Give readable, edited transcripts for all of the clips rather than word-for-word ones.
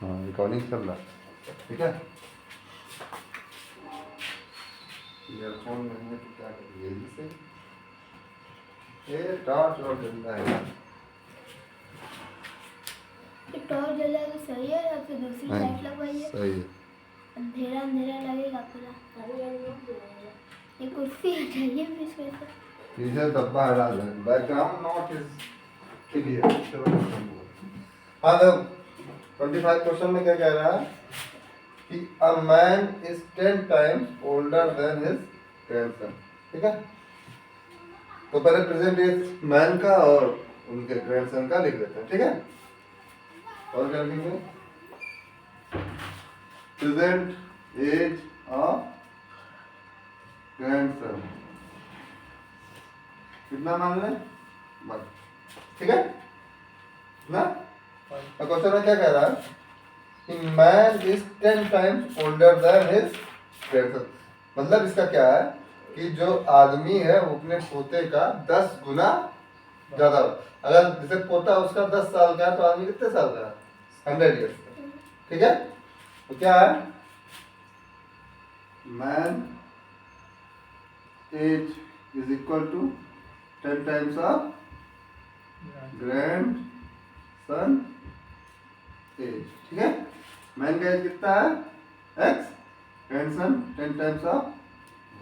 हाँ रिकॉर्डिंग चल रहा है, ठीक है। ईयरफोन नहीं है तो क्या करिए इसे, ये टॉर्च और जलता है यार। टॉर्च जला तो सही है या फिर दूसरी नहीं, लाइट लगवाइए? सही है। अंधेरा अंधेरा लगेगा पूरा। ये कुर्सी हटाइए बीच में से। पीछे डब्बा हटा दे, बैकग्राउंड नॉट इज क्लियर। हाँ तो 25 क्वेश्चन में क्या कह रहा है कि a man is 10 times older than his grandson, ठीक है। तो पहले प्रेजेंट एज मैन का और उनके ग्रैंडसन का लिख देते हैं, ठीक है। और क्या लिखेंगे, प्रेजेंट एज ऑफ ग्रैंडसन कितना मान लें, बस, ठीक है ना। क्वेश्चन में क्या कह रहा है कि man is 10 times older than his grandson. मतलब इसका क्या है कि जो आदमी है वो अपने पोते का 10 गुना ज्यादा, अगर जैसे पोता उसका 10 साल का है तो आदमी कितने साल का है, 100 ईयर्स का, ठीक है। तो क्या है, man age is equal to 10 times of grand son age, ठीक है। मैन का एज कितना है X, grand son 10 times of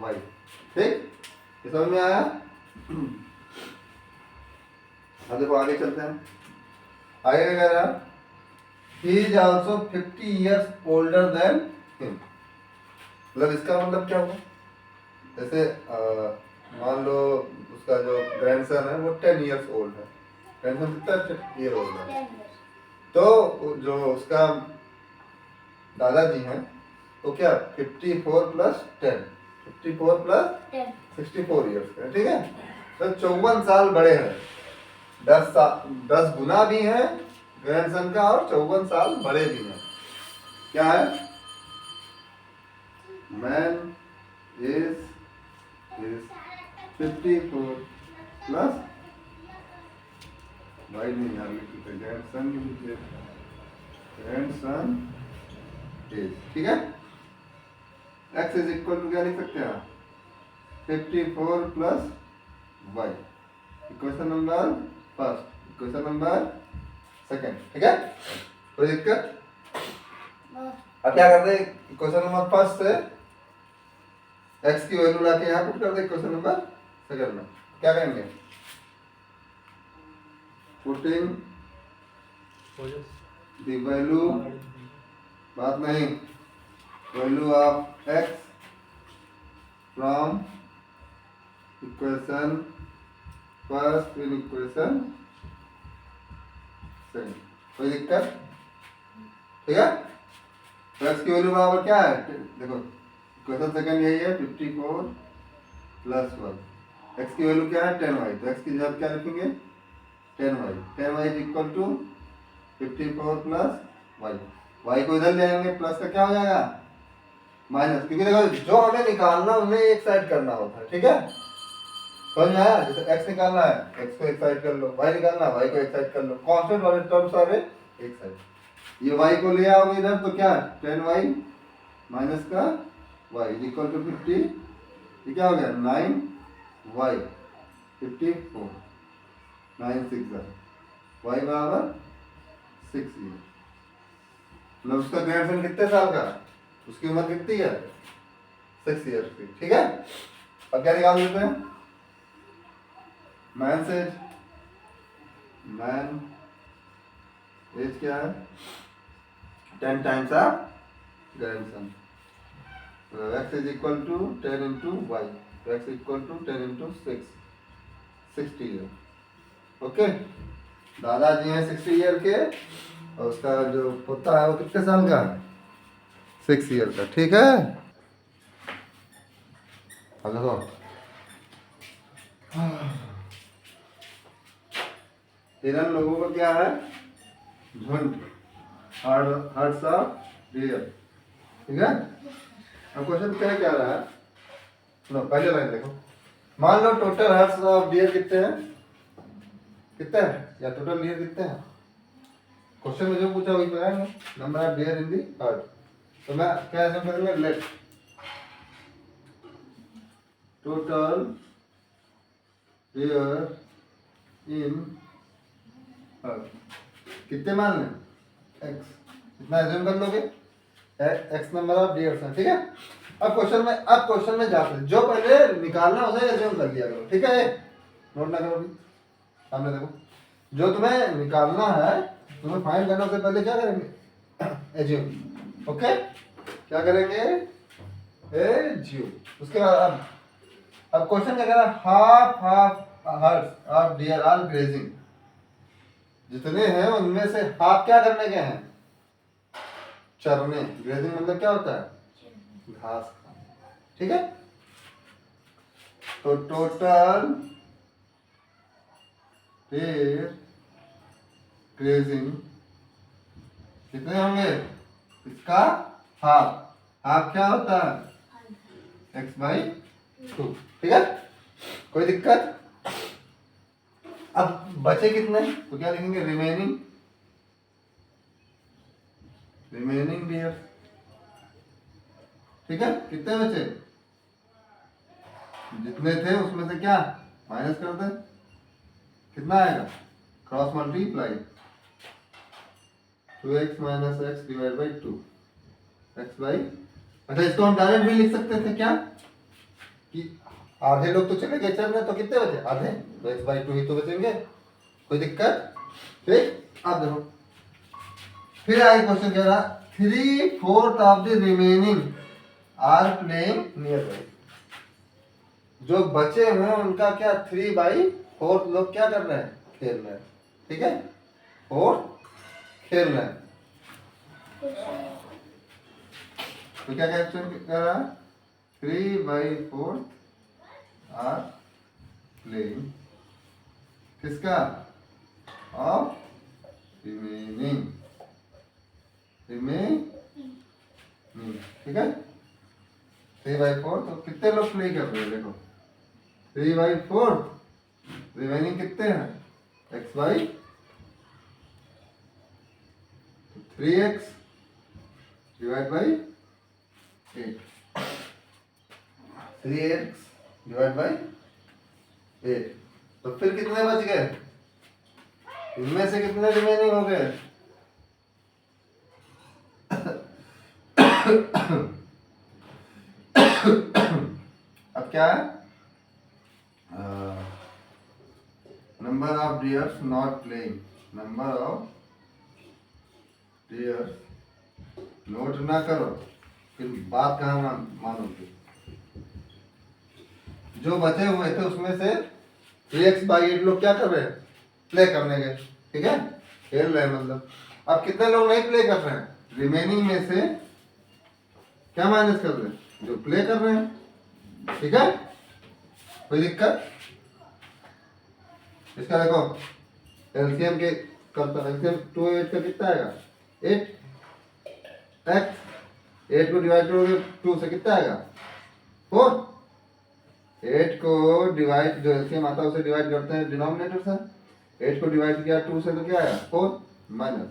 Y, ठीक। ये समझ में आया। अब देखो आगे चलते हैं। आगे क्या कह रहा, he is also 50 years older than him. मतलब इसका मतलब क्या हुआ, जैसे मान लो उसका जो ग्रैंडसन है वो 10 ईयर्स ओल्ड है, ग्रैंडसन कितना ईयर ओल्ड है, तो जो उसका दादाजी हैं तो क्या 54 प्लस 10, 54 प्लस 64 ईयर्स का, ठीक है। तो 54 साल बड़े हैं, 10 गुना भी है ग्रैंडसन का और 54 साल बड़े भी हैं। क्या है, मैन इज 54 प्लस वाई नहीं यार लिखते, ग्रैंडसन की लिखिए, ग्रैंडसन इज, ठीक है। एक्स इज इक्वल टू क्या लिख सकते हैं, 54 plus Y, equation number first, equation number second, ठीक है। कोई दिक्कत। अब क्या करते हैं, इक्वेशन नंबर फर्स्ट से एक्स की वैल्यू लाके यहाँ पुट कर दे इक्वेशन नंबर सेकंड में, क्या करेंगे, पुटिंग द वैल्यू, बात नहीं, value of x from equation first in equation second, कोई दिक्कत, ठीक है। तो एक्स की वैल्यू बराबर क्या है, देखो इक्वेशन सेकंड यही है 54 प्लस 1, एक्स की वैल्यू क्या है 10 वाई, तो एक्स की जगह क्या लिखेंगे 10 Y, 10 Y is equal to 54 plus Y, Y को इधर ले आएंगे, प्लस का क्या हो जाएगा माइनस, क्योंकि देखो जो हमें निकालना उन्हें एक साइड करना होता है, ठीक है। समझ में आया, जैसे एक्स निकालना है एक्स को एक साइड कर लो, वाई निकालना है वाई को एक साइड कर लो, कांस्टेंट वाले टर्म सारे एक साइड, ये वाई को ले आओगे इधर तो क्या 10 वाई माइनस का वाई इज इक्वल टू 50, ये क्या हो गया 9 वाई 54, 9 6 वाई बराबर 6 ईयर। मतलब उसका ग्रैंडसन कितने साल का, उसकी उम्र कितनी है 6 ईयर की, ठीक है। अब क्या निकाल देते हैं, मैन एज, मैन एज क्या है 10 times of grandson, X is equal to 10 into Y, X equal to 10 into 6, 60 year, okay. दादाजी हैं 60 ईयर के और उसका जो पोता है वो कितने साल का है 6 ईयर का, ठीक है। अब देखो इन लोगों का क्या है झुंड, हर्ट्स ऑफ डियर, ठीक है। अब क्वेश्चन क्या रहा है, लो पहले लाइन देखो, मान लो टोटल हर्ट्स ऑफ डियर कितने हैं, कितने हैं या टोटल डियर कितने हैं, क्वेश्चन में जो पूछा वही कराएंगे, नंबर ऑफ डियर इन दी अर्थ। तो मैं क्या ऐसा करूंगा, लेट टोटल डियर इन अर्थ कितने मान लें, एक्स, इतना एज्यूम कर लोगे, एक्स नंबर ऑफ डियर्स हैं, ठीक है। अब क्वेश्चन में जाते हैं, जो पहले निकालना उसे एज्यूम कर लिया करो, ठीक है। नोट ना करो, सामने देखो, जो तुम्हें निकालना है, तुम्हें फाइंड करना, उससे पहले क्या करेंगे, एज्यूम, ओके। क्या करेंगे, एज्यूम। उसके बाद अब क्वेश्चन क्या कह रहा है, half herds of deer are grazing, जितने हैं उनमें से हाफ क्या करने के हैं, चरने। ग्रेजिंग मतलब क्या होता है, घास खाना, ठीक है। तो टोटल ग्रेजिंग कितने होंगे, इसका हाफ, हाफ क्या होता है, x/2, ठीक है। कोई दिक्कत। अब बचे कितने, तो क्या लिखेंगे, रिमेनिंग डियर, ठीक है। कितने बचे, जितने थे उसमें से क्या माइनस कर दे, कितना आएगा, cross multiply 2x minus x divide by 2 x by. अच्छा, इसको हम डायरेक्ट भी लिख सकते थे क्या, कि आधे लोग तो चले गए चल रहे, तो कितने बचे, आधे, तो x/2 ही तो बचेंगे, कोई दिक्कत। ठीक, अब देखो फिर आगे क्वेश्चन कह रहा 3/4 of the remaining are playing nearby, जो बचे हुए हैं उनका क्या 3/4 लोग क्या कर रहे हैं, खेल रहे हैं, ठीक है, और खेल रहे हैं। तो क्या क्वेश्चन कह रहा है, 3/4 आर प्लेइंग किसका, ऑफ रिमेनिंग, ठीक है। 3/4 तो कितने लोग प्ले कर रहे हैं, देखो 3/4 रिमेनिंग कितने हैं, x/, 3x divide by 8, 3x divide by 8। तो फिर कितने बच गए, इनमें से कितने रिमेनिंग हो गए, अब क्या है, number of dears not playing, number of dears, note ना करो, फिर बात कहाँ मानोगे। जो बचे हुए थे उसमें से 3x/8 लोग क्या कर रहे हैं, प्ले करने गए, ठीक है, खेल रहे हैं मतलब। अब कितने लोग नहीं प्ले कर रहे हैं, रिमेनिंग में से क्या माइनस कर रहे हैं, जो प्ले कर रहे हैं, ठीक है, कोई दिक्कत। इसका देखो एलसीएम के करता, एलसीएम 2 8 का कितना आएगा, 8x, 8 को डिवाइड करोगे 2 से कितना आएगा, 4। 8 को डिवाइड, जो एलसीएम आता है उसे डिवाइड करते हैं डिनोमिनेटर से, 8 को डिवाइड किया 2 से तो क्या आया, 4 माइनस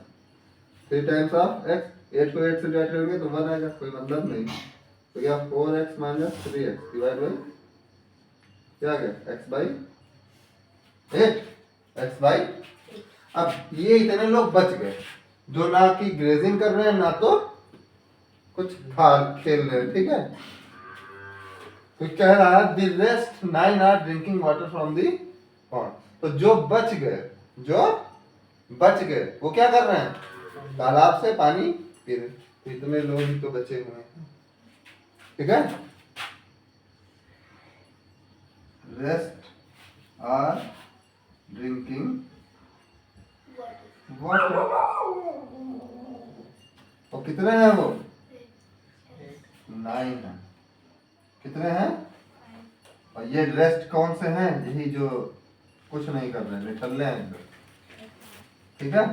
3 टाइम्स ऑफ x, 8 को 8 से डिवाइड करोगे तो 1 आएगा, कोई मतलब नहीं। तो क्या 4x minus 3x divide by क्या आ गया, x/8, x/। अब ये इतने लोग बच गए जो ना कि ग्रेजिंग कर रहे हैं ना तो कुछ खेल रहे हैं, ठीक है। तो कह रहा है the rest 9 are drinking water from the pond, तो जो बच गए वो क्या कर रहे हैं, तालाब से पानी पी रहे, तो इतने लोग ही तो बचे हुए हैं, ठीक है। रेस्ट आर ड्रिंकिंग वाटर, और कितने हैं वो, 9 हैं, कितने हैं, और ये रेस्ट कौन से हैं, यही जो कुछ नहीं कर रहे हैं, निकल रहे हैं, ठीक है।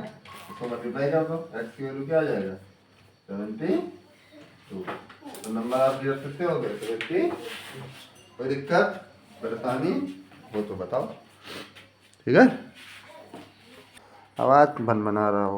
इसको मल्टीप्लाई कर दो, x की वैल्यू क्या आ जाएगा, 72। तो नंबर आप डिवाइड कितने हो गए, 70। कोई दिक्कत परेशानी हो तो बताओ, ठीक है। आवाज बना रहा हो।